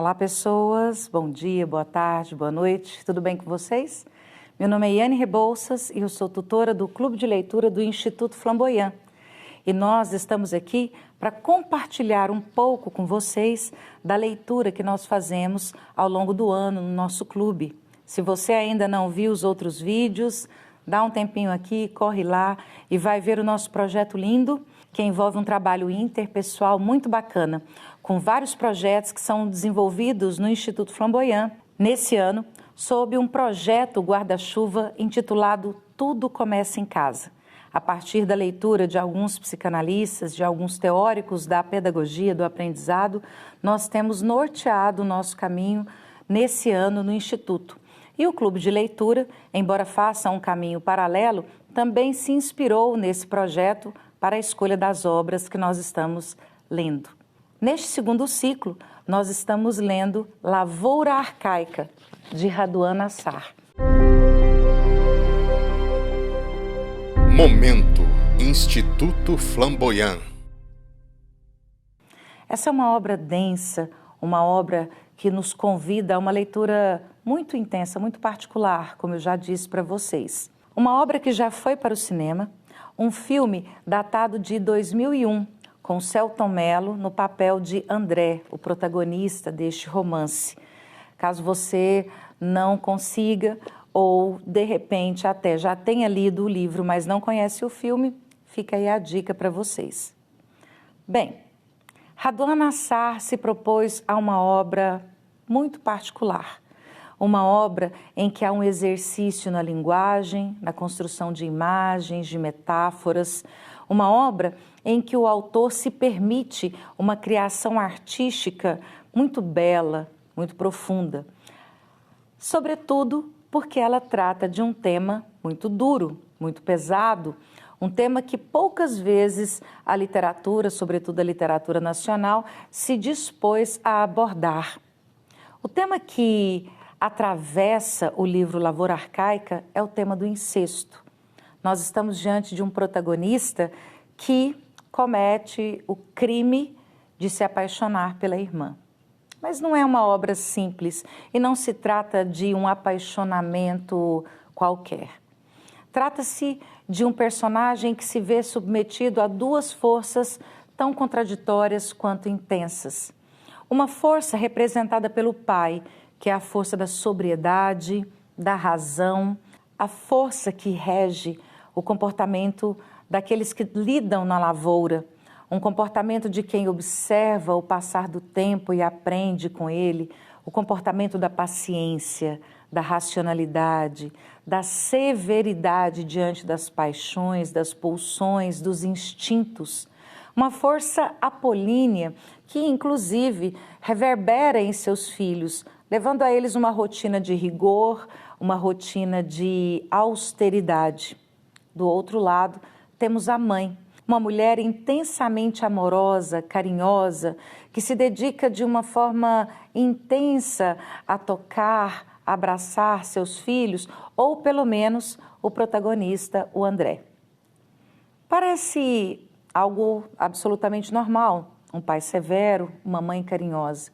Olá, pessoas. Bom dia, boa tarde, boa noite. Tudo bem com vocês? Meu nome é Iane Rebouças e eu sou tutora do Clube de Leitura do Instituto Flamboyant. E nós estamos aqui para compartilhar um pouco com vocês da leitura que nós fazemos ao longo do ano no nosso clube. Se você ainda não viu os outros vídeos, dá um tempinho aqui, corre lá e vai ver o nosso projeto lindo, que envolve um trabalho interpessoal muito bacana, com vários projetos que são desenvolvidos no Instituto Flamboyant, nesse ano, sob um projeto guarda-chuva intitulado Tudo Começa em Casa. A partir da leitura de alguns psicanalistas, de alguns teóricos da pedagogia, do aprendizado, nós temos norteado o nosso caminho nesse ano no Instituto. E o Clube de Leitura, embora faça um caminho paralelo, também se inspirou nesse projeto para a escolha das obras que nós estamos lendo. Neste segundo ciclo, nós estamos lendo Lavoura Arcaica, de Raduan Nassar. Momento Instituto Flamboyant. Essa é uma obra densa, uma obra que nos convida a uma leitura muito intensa, muito particular, como eu já disse para vocês. Uma obra que já foi para o cinema, um filme datado de 2001, com Selton Mello no papel de André, o protagonista deste romance. Caso você não consiga ou, de repente, até já tenha lido o livro, mas não conhece o filme, fica aí a dica para vocês. Bem, Raduan Nassar se propôs a uma obra muito particular. Uma obra em que há um exercício na linguagem, na construção de imagens, de metáforas. Uma obra em que o autor se permite uma criação artística muito bela, muito profunda. Sobretudo porque ela trata de um tema muito duro, muito pesado, um tema que poucas vezes a literatura, sobretudo a literatura nacional, se dispôs a abordar. O tema que atravessa o livro Lavoura Arcaica é o tema do incesto. Nós estamos diante de um protagonista que comete o crime de se apaixonar pela irmã. Mas não é uma obra simples e não se trata de um apaixonamento qualquer. Trata-se de um personagem que se vê submetido a duas forças tão contraditórias quanto intensas. Uma força representada pelo pai, que é a força da sobriedade, da razão, a força que rege o comportamento daqueles que lidam na lavoura, um comportamento de quem observa o passar do tempo e aprende com ele, o comportamento da paciência, da racionalidade, da severidade diante das paixões, das pulsões, dos instintos. Uma força apolínea que, inclusive, reverbera em seus filhos, levando a eles uma rotina de rigor, uma rotina de austeridade. Do outro lado, temos a mãe, uma mulher intensamente amorosa, carinhosa, que se dedica de uma forma intensa a tocar, a abraçar seus filhos, ou pelo menos o protagonista, o André. Parece algo absolutamente normal, um pai severo, uma mãe carinhosa.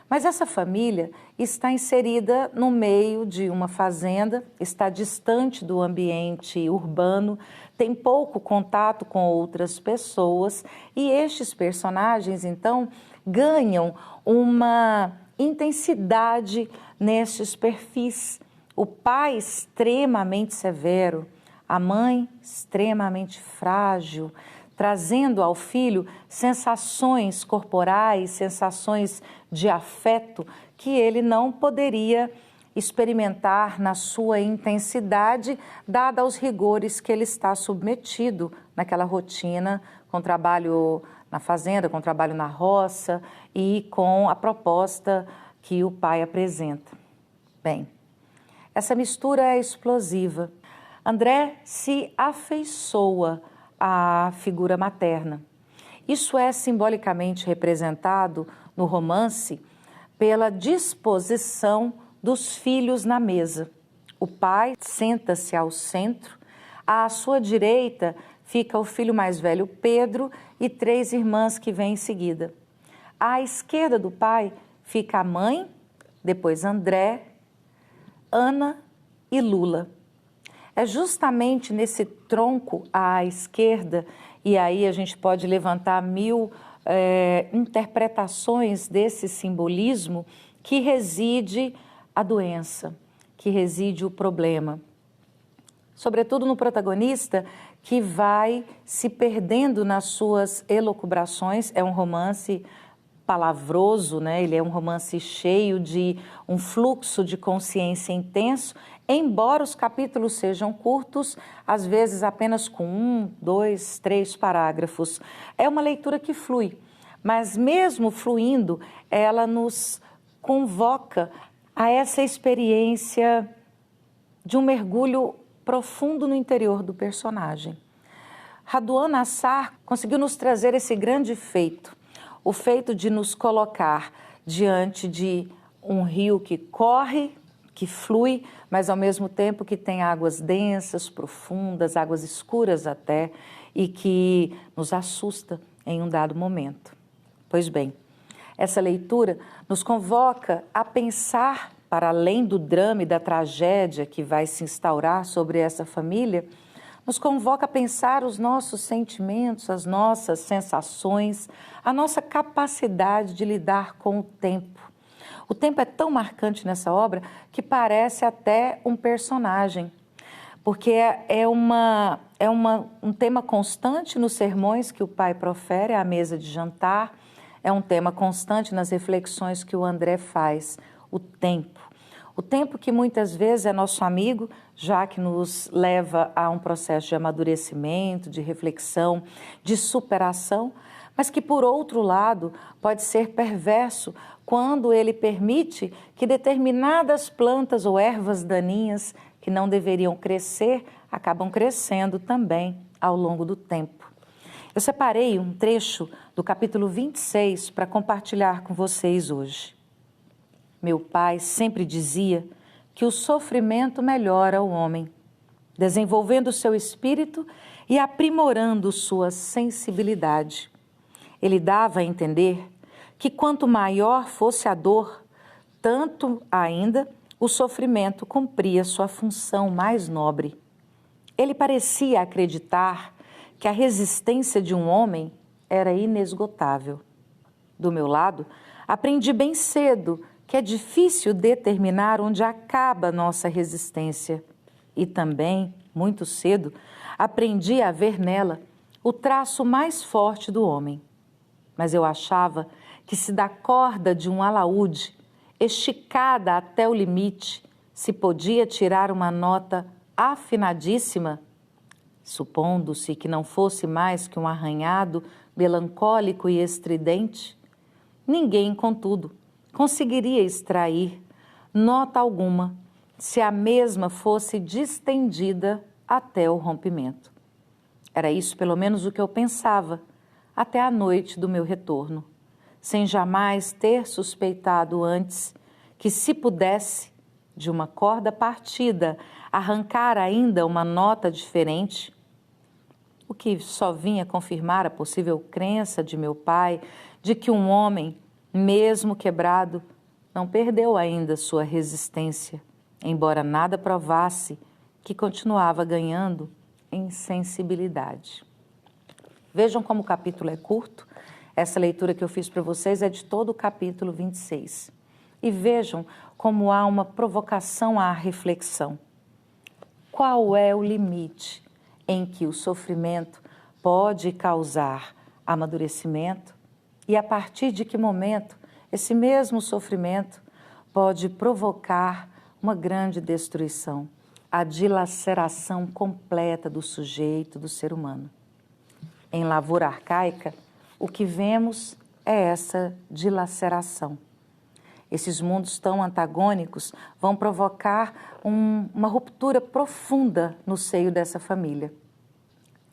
Mas essa família está inserida no meio de uma fazenda, está distante do ambiente urbano, tem pouco contato com outras pessoas e estes personagens, então, ganham uma intensidade nestes perfis. O pai extremamente severo, a mãe extremamente frágil, trazendo ao filho sensações corporais, sensações de afeto que ele não poderia experimentar na sua intensidade, dada aos rigores que ele está submetido naquela rotina, com trabalho na fazenda, com trabalho na roça e com a proposta que o pai apresenta. Bem, essa mistura é explosiva. André se afeiçoa à figura materna. Isso é simbolicamente representado no romance pela disposição dos filhos na mesa. O pai senta-se ao centro, à sua direita fica o filho mais velho, Pedro, e 3 irmãs que vêm em seguida. À esquerda do pai fica a mãe, depois André, Ana e Lula. É justamente nesse tronco à esquerda, e aí a gente pode levantar mil interpretações desse simbolismo, que reside a doença, que reside o problema. Sobretudo no protagonista, que vai se perdendo nas suas elucubrações. É um romance palavroso, né? Ele é um romance cheio de um fluxo de consciência intenso, embora os capítulos sejam curtos, às vezes apenas com 1, 2, 3 parágrafos. É uma leitura que flui, mas mesmo fluindo, ela nos convoca a essa experiência de um mergulho profundo no interior do personagem. Raduan Nassar conseguiu nos trazer esse grande feito, o feito de nos colocar diante de um rio que corre, que flui, mas ao mesmo tempo que tem águas densas, profundas, águas escuras até, e que nos assusta em um dado momento. Pois bem, essa leitura nos convoca a pensar, para além do drama e da tragédia que vai se instaurar sobre essa família, nos convoca a pensar os nossos sentimentos, as nossas sensações, a nossa capacidade de lidar com o tempo. O tempo é tão marcante nessa obra que parece até um personagem, porque um tema constante nos sermões que o pai profere à mesa de jantar, é um tema constante nas reflexões que o André faz, o tempo. O tempo que muitas vezes é nosso amigo, já que nos leva a um processo de amadurecimento, de reflexão, de superação, mas que, por outro lado, pode ser perverso quando ele permite que determinadas plantas ou ervas daninhas que não deveriam crescer, acabam crescendo também ao longo do tempo. Eu separei um trecho do capítulo 26 para compartilhar com vocês hoje. Meu pai sempre dizia que o sofrimento melhora o homem, desenvolvendo seu espírito e aprimorando sua sensibilidade. Ele dava a entender que quanto maior fosse a dor, tanto ainda o sofrimento cumpria sua função mais nobre. Ele parecia acreditar que a resistência de um homem era inesgotável. Do meu lado, aprendi bem cedo que é difícil determinar onde acaba nossa resistência. E também, muito cedo, aprendi a ver nela o traço mais forte do homem. Mas eu achava que se da corda de um alaúde, esticada até o limite, se podia tirar uma nota afinadíssima, supondo-se que não fosse mais que um arranhado melancólico e estridente, ninguém, contudo, conseguiria extrair nota alguma se a mesma fosse distendida até o rompimento. Era isso pelo menos o que eu pensava até a noite do meu retorno, sem jamais ter suspeitado antes que, se pudesse, de uma corda partida, arrancar ainda uma nota diferente, o que só vinha confirmar a possível crença de meu pai de que um homem, mesmo quebrado, não perdeu ainda sua resistência, embora nada provasse que continuava ganhando em sensibilidade. Vejam como o capítulo é curto. Essa leitura que eu fiz para vocês é de todo o capítulo 26. E vejam como há uma provocação à reflexão. Qual é o limite em que o sofrimento pode causar amadurecimento e a partir de que momento esse mesmo sofrimento pode provocar uma grande destruição, a dilaceração completa do sujeito, do ser humano. Em Lavoura Arcaica, o que vemos é essa dilaceração. Esses mundos tão antagônicos vão provocar uma ruptura profunda no seio dessa família.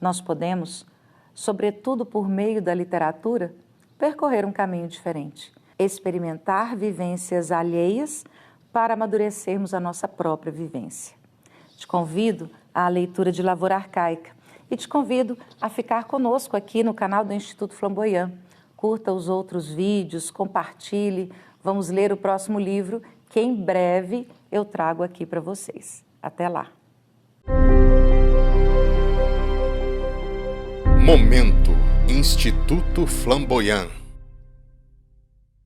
Nós podemos, sobretudo por meio da literatura, percorrer um caminho diferente, experimentar vivências alheias para amadurecermos a nossa própria vivência. Te convido à leitura de Lavoura Arcaica e te convido a ficar conosco aqui no canal do Instituto Flamboyant. Curta os outros vídeos, compartilhe, vamos ler o próximo livro que em breve eu trago aqui para vocês. Até lá! Momento Instituto Flamboyant.